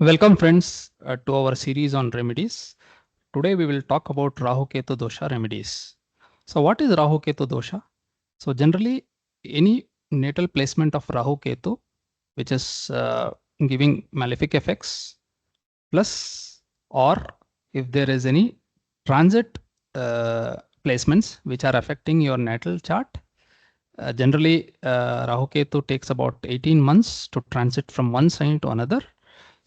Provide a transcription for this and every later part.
Welcome friends to our series on remedies. Today we will talk about Rahu Ketu dosha remedies. So what is Rahu Ketu dosha? So generally any natal placement of Rahu Ketu which is giving malefic effects plus or if there is any transit placements which are affecting your natal chart. Generally Rahu Ketu takes about 18 months to transit from one sign to another.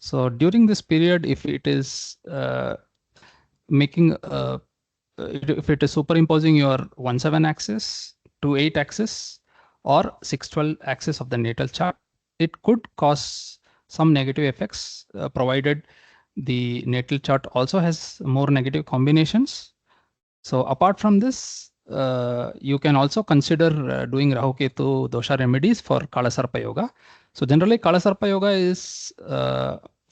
So during this period, if it is if it is superimposing your 1/7 axis, 2/8 axis, or 6/12 axis of the natal chart, it could cause some negative effects, provided the natal chart also has more negative combinations. So apart from this, you can also consider doing Rahu Ketu dosha remedies for Kalasarpa Yoga. So generally, Kalasarpa Yoga is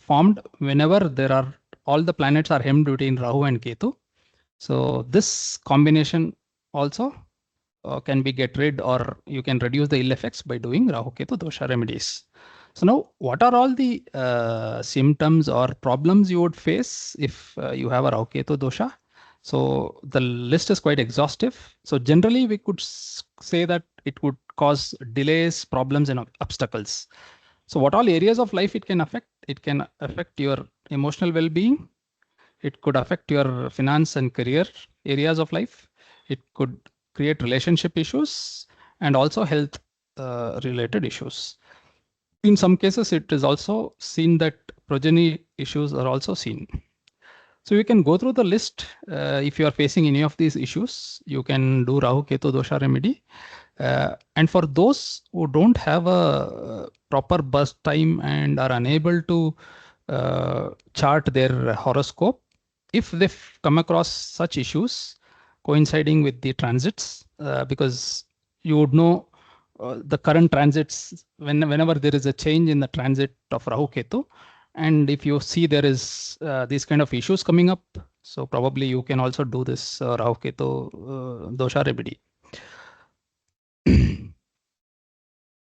formed whenever there are all the planets are hemmed between Rahu and Ketu. So this combination also can be get rid, or you can reduce the ill effects by doing Rahu Ketu dosha remedies. So now, what are all the symptoms or problems you would face if you have a Rahu Ketu dosha? So the list is quite exhaustive. So generally, we could say that it would cause delays, problems, and obstacles. So what all areas of life it can affect? It can affect your emotional well-being. It could affect your finance and career areas of life. It could create relationship issues and also health related issues. In some cases, it is also seen that progeny issues are also seen. So you can go through the list. If you are facing any of these issues, you can do Rahu Ketu dosha remedy. And for those who don't have a proper birth time and are unable to chart their horoscope, if they come across such issues coinciding with the transits, because you would know the current transits whenever there is a change in the transit of Rahu Ketu, and if you see there is these kind of issues coming up, so probably you can also do this Rahu Ketu dosha remedy.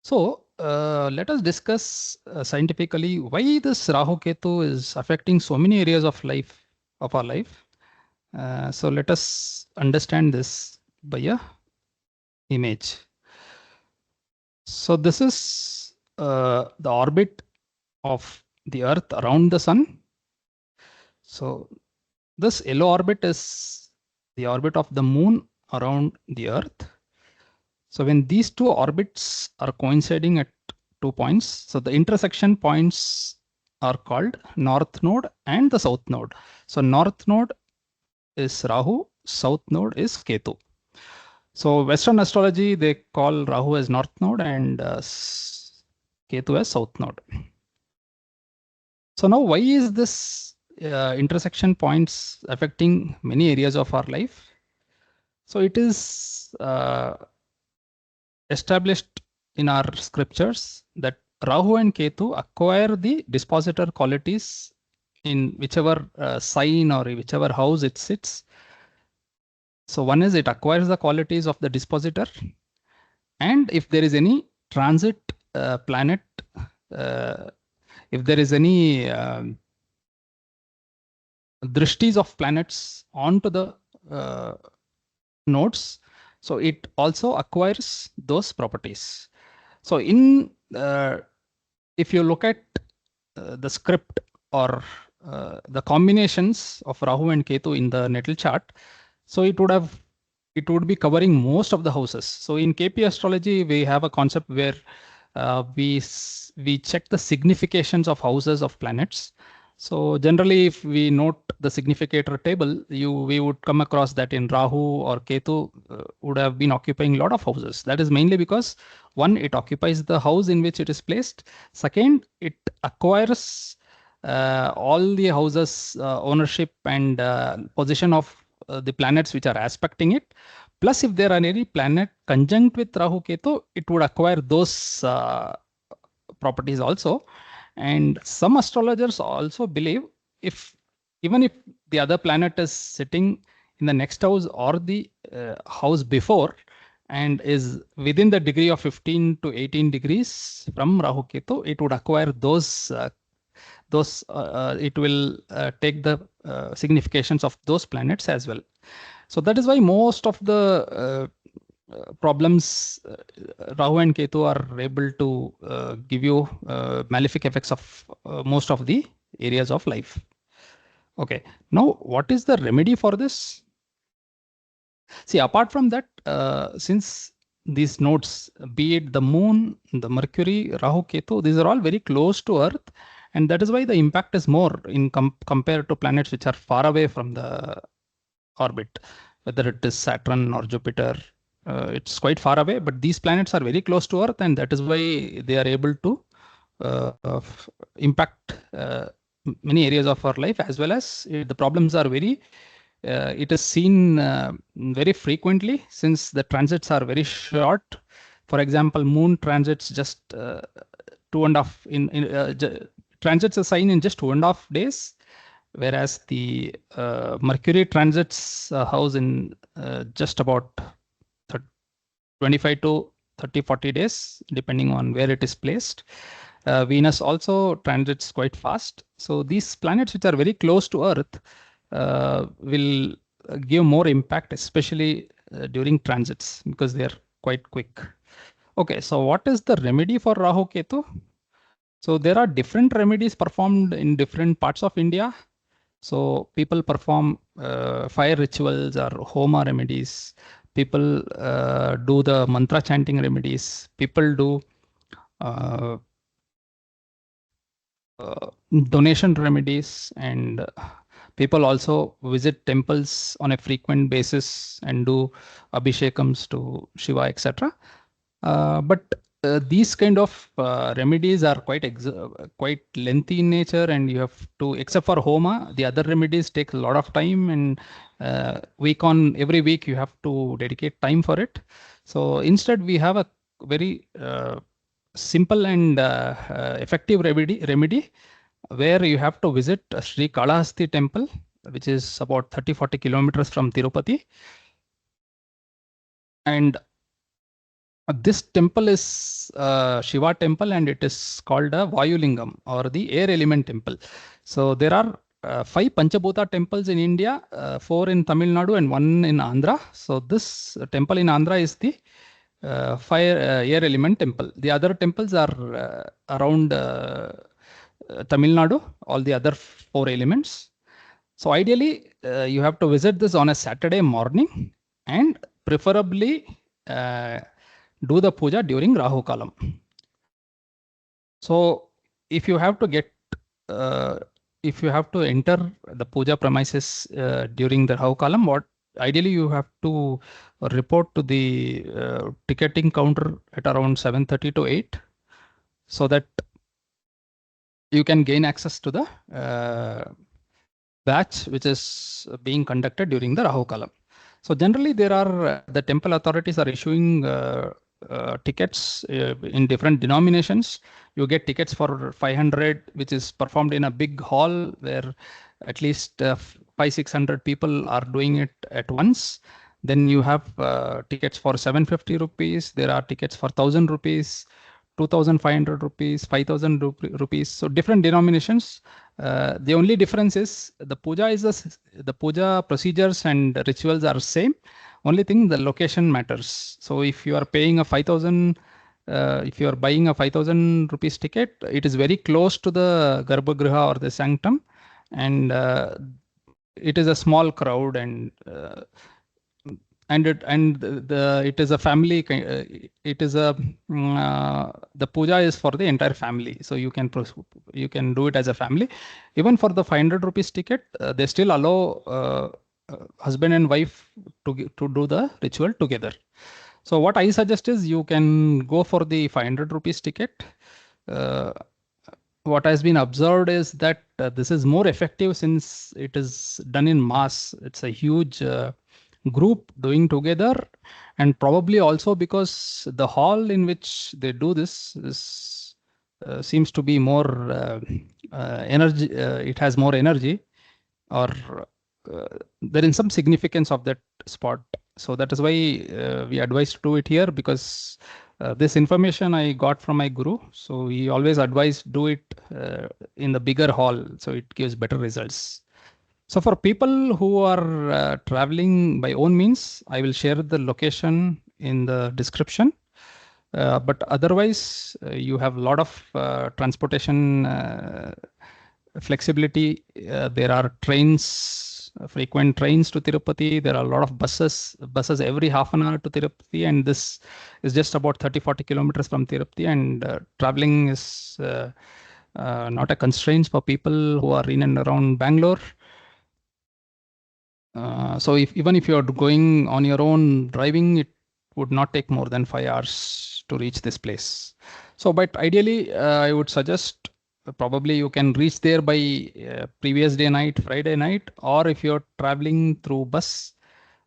So let us discuss scientifically why this Rahu Ketu is affecting so many areas of life of our life. So let us understand this by a image. So this is the orbit of the Earth around the Sun. So this yellow orbit is the orbit of the Moon around the Earth. So when these two orbits are coinciding at 2 points, so the intersection points are called north node and the south node. So north node is Rahu, south node is Ketu. So Western astrology, they call Rahu as north node and Ketu as south node. So now why is this intersection points affecting many areas of our life? So it is established in our scriptures that Rahu and Ketu acquire the dispositor qualities in whichever sign or whichever house it sits. So one is it acquires the qualities of the dispositor, and if there is any transit planet, if there is any drishtis of planets onto the nodes, so it also acquires those properties. So in if you look at the script or the combinations of Rahu and Ketu in the natal chart, so it would be covering most of the houses. So in KP astrology, we have a concept where we check the significations of houses of planets. So generally, if we note the significator table, we would come across that in Rahu or Ketu would have been occupying a lot of houses. That is mainly because one, it occupies the house in which it is placed. Second, it acquires all the houses ownership and position of the planets which are aspecting it. Plus, if there are any planet conjunct with Rahu Ketu, it would acquire those properties also. And some astrologers also believe even if the other planet is sitting in the next house or the house before and is within the degree of 15 to 18 degrees from Rahu Ketu, it would acquire those those, it will take the significations of those planets as well. So that is why most of the problems, Rahu and Ketu are able to give you malefic effects of most of the areas of life. Okay, now what is the remedy for this? See, apart from that, since these nodes, be it the moon, the Mercury, Rahu, Ketu, these are all very close to Earth, and that is why the impact is more in compared to planets which are far away from the orbit, whether it is Saturn or Jupiter. It's quite far away, but these planets are very close to Earth, and that is why they are able to impact many areas of our life, as well as the problems are very, it is seen very frequently since the transits are very short. For example, moon transits just 2.5 transits a sign in just 2.5 days, whereas the Mercury transits a house in just about 25 to 30-40 days, depending on where it is placed. Venus also transits quite fast. So these planets which are very close to Earth will give more impact, especially during transits, because they are quite quick. Okay, so what is the remedy for Rahu Ketu? So there are different remedies performed in different parts of India. So people perform fire rituals or homa remedies. People do the mantra chanting remedies. People do donation remedies, and people also visit temples on a frequent basis and do abhishekams to Shiva, etc. But these kind of remedies are quite lengthy in nature, and you have to, except for homa, the other remedies take a lot of time, and every week you have to dedicate time for it. So instead, we have a very simple and effective remedy where you have to visit Sri Kalahasti temple, which is about 30-40 kilometers from Tirupati. And this temple is Shiva temple, and it is called a Vayulingam, or the air element temple. So there are 5 Panchabhuta temples in India, 4 in Tamil Nadu and 1 in Andhra. So this temple in Andhra is the air element temple. The other temples are around Tamil Nadu, all the other 4 elements. So ideally, you have to visit this on a Saturday morning, and preferably do the puja during Rahu Kalam. So if you have to enter the puja premises during the Rahu Kalam, ideally you have to report to the ticketing counter at around 7:30 to 8, so that you can gain access to the batch which is being conducted during the Rahu Kalam. So generally, the temple authorities are issuing tickets in different denominations. You get tickets for 500, which is performed in a big hall where at least 500-600 people are doing it at once. Then you have tickets for 750 rupees. There are tickets for 1,000 rupees, 2,500 rupees, 5,000 rupees. So different denominations. The only difference is the puja procedures and rituals are same. Only thing, the location matters. So if you are paying a 5,000, if you are buying a 5,000 rupees ticket, it is very close to the Garbhagriha or the sanctum, and it is a small crowd, and it is a family. It is a the puja is for the entire family, so you can do it as a family. Even for the 500 rupees ticket, they still allow husband and wife to do the ritual together. So what I suggest is you can go for the 500 rupees ticket. What has been observed is that this is more effective since it is done in mass. It's a huge group doing together, and probably also because the hall in which they do this is seems to be more energy. It has more energy, or there is some significance of that spot. So that is why we advise to do it here, because This information I got from my guru. So he always advised do it in the bigger hall. So it gives better results. So for people who are traveling by own means, I will share the location in the description. But otherwise, you have a lot of transportation flexibility. There are trains, frequent trains to Tirupati. There are a lot of buses every half an hour to Tirupati. And this is just about 30-40 kilometers from Tirupati. And traveling is not a constraint for people who are in and around Bangalore. So even if you're going on your own driving, it would not take more than 5 hours to reach this place. So, but ideally, I would suggest probably you can reach there by previous day night, Friday night, or if you're traveling through bus,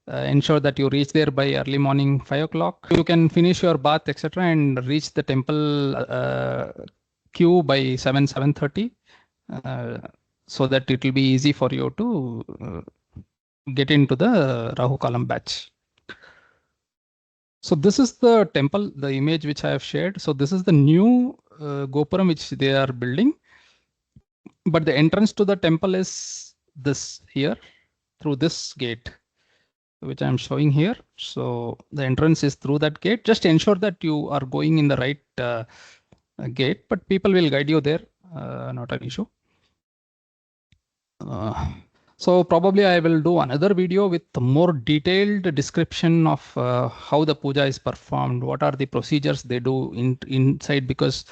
ensure that you reach there by early morning 5 o'clock. You can finish your bath, etc., and reach the temple queue by 7:30, so that it will be easy for you to get into the Rahu column batch. So this is the temple, the image which I have shared. So this is the new Gopuram which they are building. But the entrance to the temple is this here through this gate, which I'm showing here. So the entrance is through that gate. Just ensure that you are going in the right gate, but people will guide you there, not an issue. So probably I will do another video with more detailed description of how the puja is performed, what are the procedures they do inside, because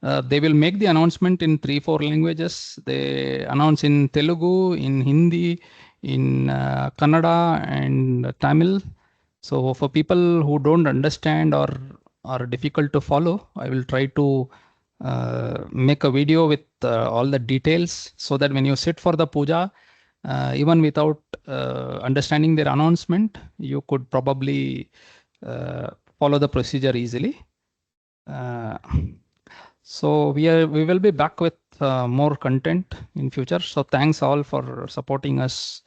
they will make the announcement in 3-4 languages. They announce in Telugu, in Hindi, in Kannada and Tamil. So for people who don't understand or are difficult to follow, I will try to make a video with all the details, so that when you sit for the puja, even without understanding their announcement, you could probably follow the procedure easily. So we will be back with more content in future. So thanks all for supporting us